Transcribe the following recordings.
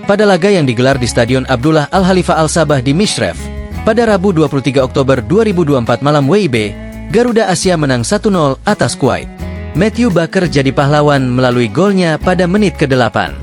pada laga yang digelar di Stadion Abdullah Al-Khalifa Al-Sabah di Mishref. Pada Rabu 23 Oktober 2024 malam WIB, Garuda Asia menang 1-0 atas Kuwait. Matthew Baker jadi pahlawan melalui golnya pada menit ke-8.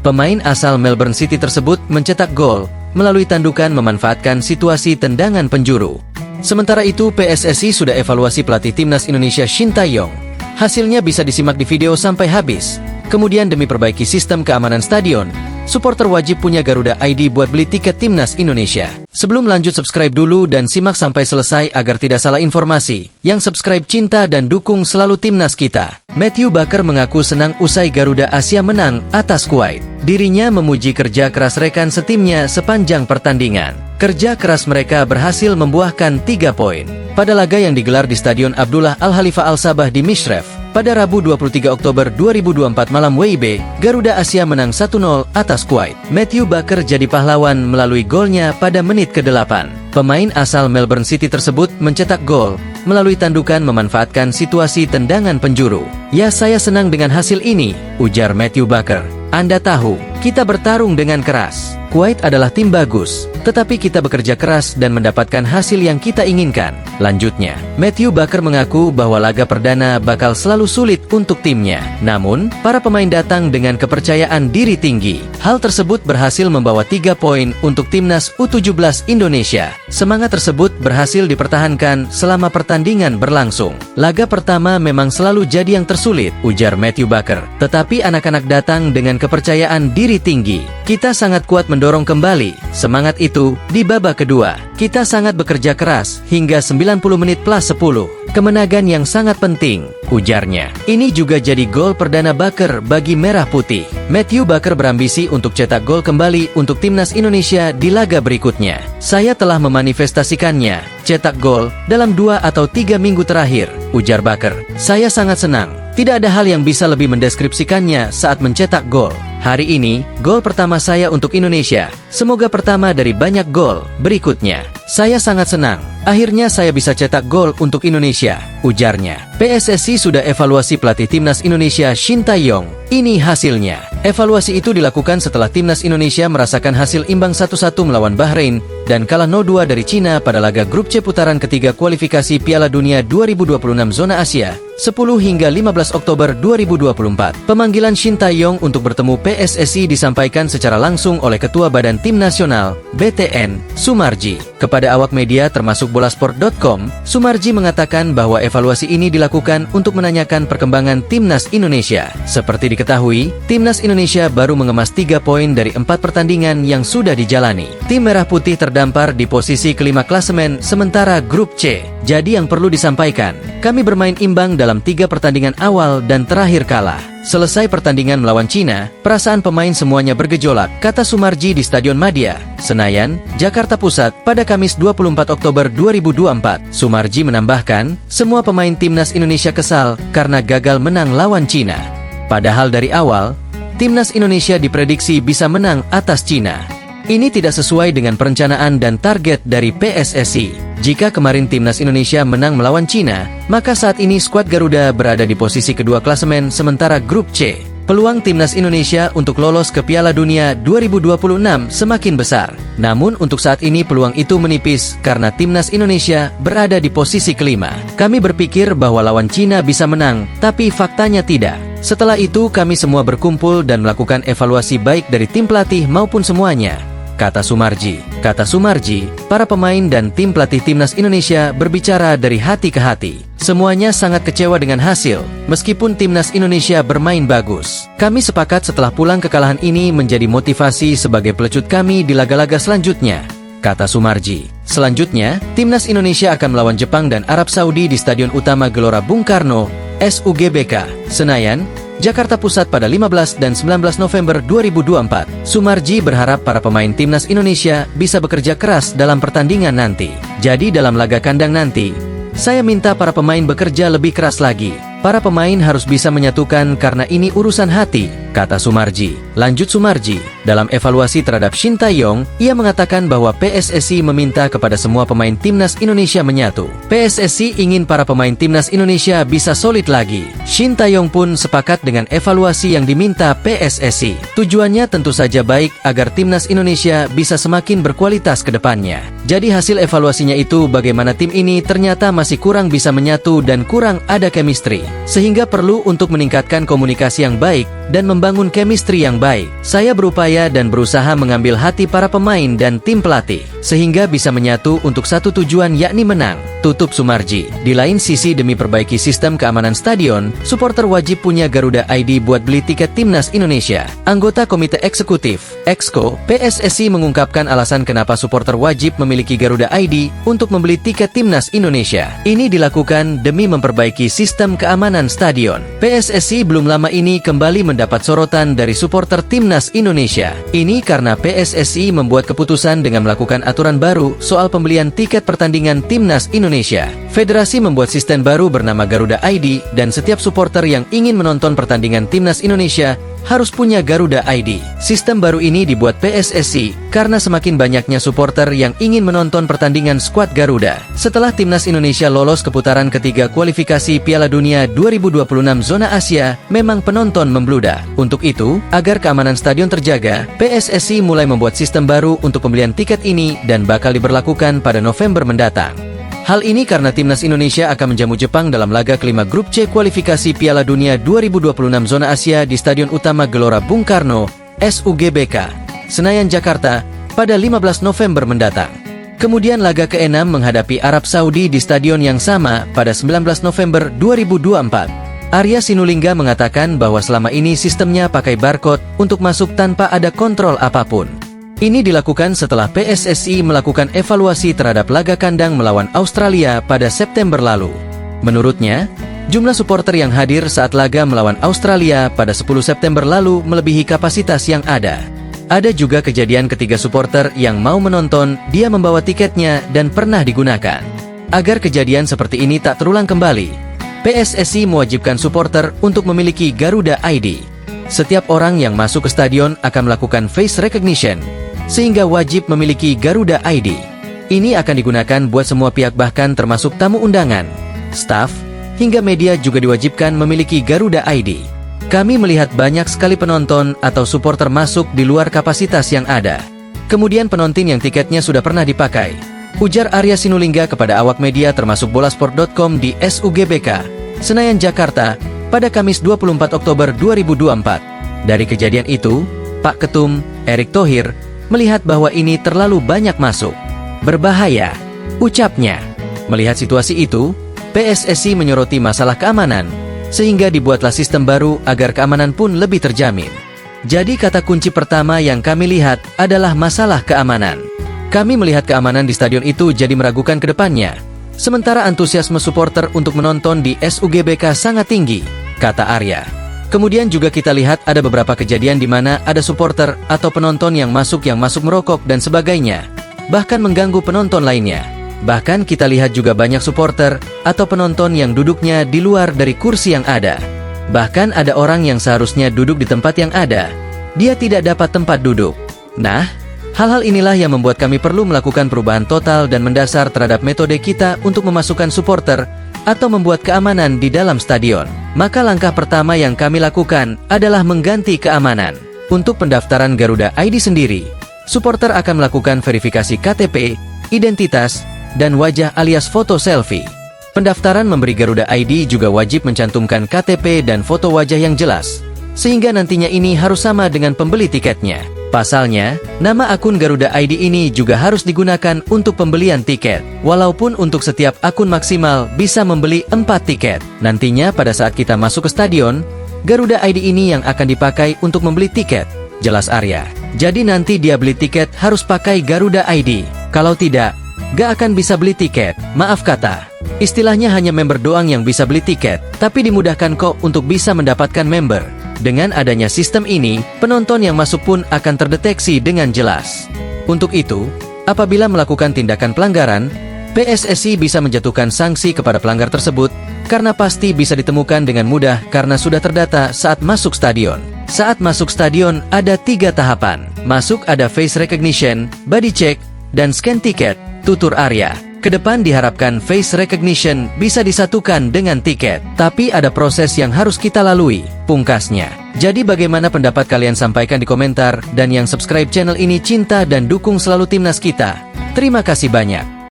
Pemain asal Melbourne City tersebut mencetak gol melalui tandukan memanfaatkan situasi tendangan penjuru. Sementara itu, PSSI sudah evaluasi pelatih timnas Indonesia Shin Tae-yong. Hasilnya bisa disimak di video sampai habis. Kemudian demi perbaiki sistem keamanan stadion, supporter wajib punya Garuda ID buat beli tiket timnas Indonesia. Sebelum lanjut, subscribe dulu dan simak sampai selesai agar tidak salah informasi. Yang subscribe cinta dan dukung selalu timnas kita. Matthew Baker mengaku senang usai Garuda Asia menang atas Kuwait. Dirinya memuji kerja keras rekan setimnya sepanjang pertandingan. Kerja keras mereka berhasil membuahkan 3 poin. Pada laga yang digelar di Stadion Abdullah Al-Khalifa Al-Sabah di Mishref, pada Rabu 23 Oktober 2024 malam WIB, Garuda Asia menang 1-0 atas Kuwait. Matthew Baker jadi pahlawan melalui golnya pada menit ke-8. Pemain asal Melbourne City tersebut mencetak gol melalui tandukan memanfaatkan situasi tendangan penjuru. "Ya, saya senang dengan hasil ini," ujar Matthew Baker. "Anda tahu, kita bertarung dengan keras. Kuwait adalah tim bagus, tetapi kita bekerja keras dan mendapatkan hasil yang kita inginkan," lanjutnya. Matthew Baker mengaku bahwa laga perdana bakal selalu sulit untuk timnya. Namun, para pemain datang dengan kepercayaan diri tinggi. Hal tersebut berhasil membawa 3 poin untuk timnas U17 Indonesia. Semangat tersebut berhasil dipertahankan selama pertandingan berlangsung. "Laga pertama memang selalu jadi yang tersulit," ujar Matthew Baker. "Tetapi anak-anak datang dengan kepercayaan diri tinggi. Kita sangat kuat mendorong kembali. Semangat itu di babak kedua. Kita sangat bekerja keras hingga 90 menit plus 10. Kemenangan yang sangat penting," ujarnya. Ini juga jadi gol perdana Baker bagi Merah Putih. Matthew Baker berambisi untuk cetak gol kembali untuk timnas Indonesia di laga berikutnya. "Saya telah memanifestasikannya, cetak gol dalam 2 atau 3 minggu terakhir," ujar Baker. "Saya sangat senang. Tidak ada hal yang bisa lebih mendeskripsikannya saat mencetak gol. Hari ini, gol pertama saya untuk Indonesia. Semoga pertama dari banyak gol berikutnya. Saya sangat senang. Akhirnya saya bisa cetak gol untuk Indonesia," ujarnya. PSSI sudah evaluasi pelatih timnas Indonesia Shin Tae-yong. Ini hasilnya. Evaluasi itu dilakukan setelah timnas Indonesia merasakan hasil imbang 1-1 melawan Bahrain dan kalah 0-2 dari Cina pada laga grup C putaran ketiga kualifikasi Piala Dunia 2026 zona Asia, 10 hingga 15 Oktober 2024. Pemanggilan Shin Tae-yong untuk bertemu PSSI disampaikan secara langsung oleh Ketua Badan Tim Nasional, BTN, Sumarji. Kepada awak media termasuk bolasport.com, Sumarji mengatakan bahwa evaluasi ini dilakukan untuk menanyakan perkembangan timnas Indonesia. Seperti diketahui, timnas Indonesia baru mengemas 3 poin dari 4 pertandingan yang sudah dijalani. Tim Merah Putih terdampar di posisi kelima klasemen sementara grup C. Jadi yang perlu disampaikan, kami bermain imbang dalam 3 pertandingan awal dan terakhir kalah. Selesai pertandingan melawan Cina, perasaan pemain semuanya bergejolak, kata Sumarji di Stadion Madia, Senayan, Jakarta Pusat, pada Kamis 24 Oktober 2024. Sumarji menambahkan, semua pemain timnas Indonesia kesal karena gagal menang lawan Cina. Padahal dari awal, timnas Indonesia diprediksi bisa menang atas Cina. Ini tidak sesuai dengan perencanaan dan target dari PSSI. Jika kemarin timnas Indonesia menang melawan Cina, maka saat ini skuad Garuda berada di posisi kedua klasemen sementara grup C. Peluang timnas Indonesia untuk lolos ke Piala Dunia 2026 semakin besar. Namun untuk saat ini peluang itu menipis karena timnas Indonesia berada di posisi kelima. Kami berpikir bahwa lawan Cina bisa menang, tapi faktanya tidak. Setelah itu kami semua berkumpul dan melakukan evaluasi baik dari tim pelatih maupun semuanya, kata Sumarji. Kata Sumarji, para pemain dan tim pelatih timnas Indonesia berbicara dari hati ke hati. Semuanya sangat kecewa dengan hasil, meskipun timnas Indonesia bermain bagus. Kami sepakat setelah pulang kekalahan ini menjadi motivasi sebagai pelecut kami di laga-laga selanjutnya, kata Sumarji. Selanjutnya, timnas Indonesia akan melawan Jepang dan Arab Saudi di Stadion Utama Gelora Bung Karno, SUGBK, Senayan, Jakarta Pusat pada 15 dan 19 November 2024. Sumarji berharap para pemain timnas Indonesia bisa bekerja keras dalam pertandingan nanti. Jadi dalam laga kandang nanti, saya minta para pemain bekerja lebih keras lagi. Para pemain harus bisa menyatukan karena ini urusan hati, kata Sumarji. Lanjut Sumarji, dalam evaluasi terhadap Shin Tae-yong, ia mengatakan bahwa PSSI meminta kepada semua pemain timnas Indonesia menyatu. PSSI ingin para pemain timnas Indonesia bisa solid lagi. Shin Tae-yong pun sepakat dengan evaluasi yang diminta PSSI. Tujuannya tentu saja baik agar timnas Indonesia bisa semakin berkualitas ke depannya. Jadi hasil evaluasinya itu bagaimana tim ini ternyata masih kurang bisa menyatu dan kurang ada chemistry. Sehingga perlu untuk meningkatkan komunikasi yang baik dan membangun chemistry yang baik. Saya berupaya dan berusaha mengambil hati para pemain dan tim pelatih, sehingga bisa menyatu untuk satu tujuan yakni menang, tutup Sumarji. Di lain sisi, demi perbaiki sistem keamanan stadion, supporter wajib punya Garuda ID buat beli tiket timnas Indonesia. Anggota Komite Eksekutif, Exco, PSSI mengungkapkan alasan kenapa supporter wajib memiliki Garuda ID untuk membeli tiket timnas Indonesia. Ini dilakukan demi memperbaiki sistem keamanan stadion. PSSI belum lama ini kembali mendapat sorotan dari supporter timnas Indonesia. Ini karena PSSI membuat keputusan dengan melakukan aturan baru soal pembelian tiket pertandingan timnas Indonesia. Federasi membuat sistem baru bernama Garuda ID dan setiap supporter yang ingin menonton pertandingan timnas Indonesia harus punya Garuda ID. Sistem baru ini dibuat PSSI karena semakin banyaknya supporter yang ingin menonton pertandingan skuad Garuda. Setelah timnas Indonesia lolos ke putaran ketiga kualifikasi Piala Dunia 2026 zona Asia, memang penonton membludak. Untuk itu, agar keamanan stadion terjaga, PSSI mulai membuat sistem baru untuk pembelian tiket ini dan bakal diberlakukan pada November mendatang. Hal ini karena timnas Indonesia akan menjamu Jepang dalam laga kelima grup C kualifikasi Piala Dunia 2026 zona Asia di Stadion Utama Gelora Bung Karno, SUGBK, Senayan, Jakarta, pada 15 November mendatang. Kemudian laga ke-6 menghadapi Arab Saudi di stadion yang sama pada 19 November 2024. Arya Sinulinga mengatakan bahwa selama ini sistemnya pakai barcode untuk masuk tanpa ada kontrol apapun. Ini dilakukan setelah PSSI melakukan evaluasi terhadap laga kandang melawan Australia pada September lalu. Menurutnya, jumlah supporter yang hadir saat laga melawan Australia pada 10 September lalu melebihi kapasitas yang ada. Ada juga kejadian ketiga supporter yang mau menonton, dia membawa tiketnya dan pernah digunakan. Agar kejadian seperti ini tak terulang kembali, PSSI mewajibkan supporter untuk memiliki Garuda ID. Setiap orang yang masuk ke stadion akan melakukan face recognition, sehingga wajib memiliki Garuda ID. Ini akan digunakan buat semua pihak bahkan termasuk tamu undangan, staf, hingga media juga diwajibkan memiliki Garuda ID. Kami melihat banyak sekali penonton atau supporter masuk di luar kapasitas yang ada. Kemudian penonton yang tiketnya sudah pernah dipakai, ujar Arya Sinulinga kepada awak media termasuk bolasport.com di SUGBK, Senayan, Jakarta, pada Kamis 24 Oktober 2024. Dari kejadian itu, Pak Ketum, Erick Thohir, melihat bahwa ini terlalu banyak masuk. Berbahaya, ucapnya. Melihat situasi itu, PSSI menyoroti masalah keamanan, sehingga dibuatlah sistem baru agar keamanan pun lebih terjamin. Jadi kata kunci pertama yang kami lihat adalah masalah keamanan. Kami melihat keamanan di stadion itu jadi meragukan ke depannya. Sementara antusiasme supporter untuk menonton di SUGBK sangat tinggi, kata Arya. Kemudian juga kita lihat ada beberapa kejadian di mana ada supporter atau penonton yang masuk merokok dan sebagainya, bahkan mengganggu penonton lainnya. Bahkan kita lihat juga banyak supporter atau penonton yang duduknya di luar dari kursi yang ada. Bahkan ada orang yang seharusnya duduk di tempat yang ada, dia tidak dapat tempat duduk. Nah, hal-hal inilah yang membuat kami perlu melakukan perubahan total dan mendasar terhadap metode kita untuk memasukkan supporter atau membuat keamanan di dalam stadion. Maka langkah pertama yang kami lakukan adalah mengganti keamanan. Untuk pendaftaran Garuda ID sendiri, supporter akan melakukan verifikasi KTP, identitas, dan wajah alias foto selfie. Pendaftaran memberi Garuda ID juga wajib mencantumkan KTP dan foto wajah yang jelas, sehingga nantinya ini harus sama dengan pembeli tiketnya. Pasalnya, nama akun Garuda ID ini juga harus digunakan untuk pembelian tiket. Walaupun untuk setiap akun maksimal bisa membeli 4 tiket. Nantinya pada saat kita masuk ke stadion, Garuda ID ini yang akan dipakai untuk membeli tiket, jelas Arya. Jadi nanti dia beli tiket harus pakai Garuda ID. Kalau tidak, gak akan bisa beli tiket. Maaf kata, istilahnya hanya member doang yang bisa beli tiket, tapi dimudahkan kok untuk bisa mendapatkan member. Dengan adanya sistem ini, penonton yang masuk pun akan terdeteksi dengan jelas. Untuk itu, apabila melakukan tindakan pelanggaran, PSSI bisa menjatuhkan sanksi kepada pelanggar tersebut karena pasti bisa ditemukan dengan mudah karena sudah terdata saat masuk stadion. Saat masuk stadion ada 3 tahapan. Masuk ada face recognition, body check, dan scan tiket, tutur area. Kedepan diharapkan face recognition bisa disatukan dengan tiket. Tapi ada proses yang harus kita lalui, pungkasnya. Jadi bagaimana pendapat kalian, sampaikan di komentar. Dan yang subscribe channel ini cinta dan dukung selalu timnas kita. Terima kasih banyak.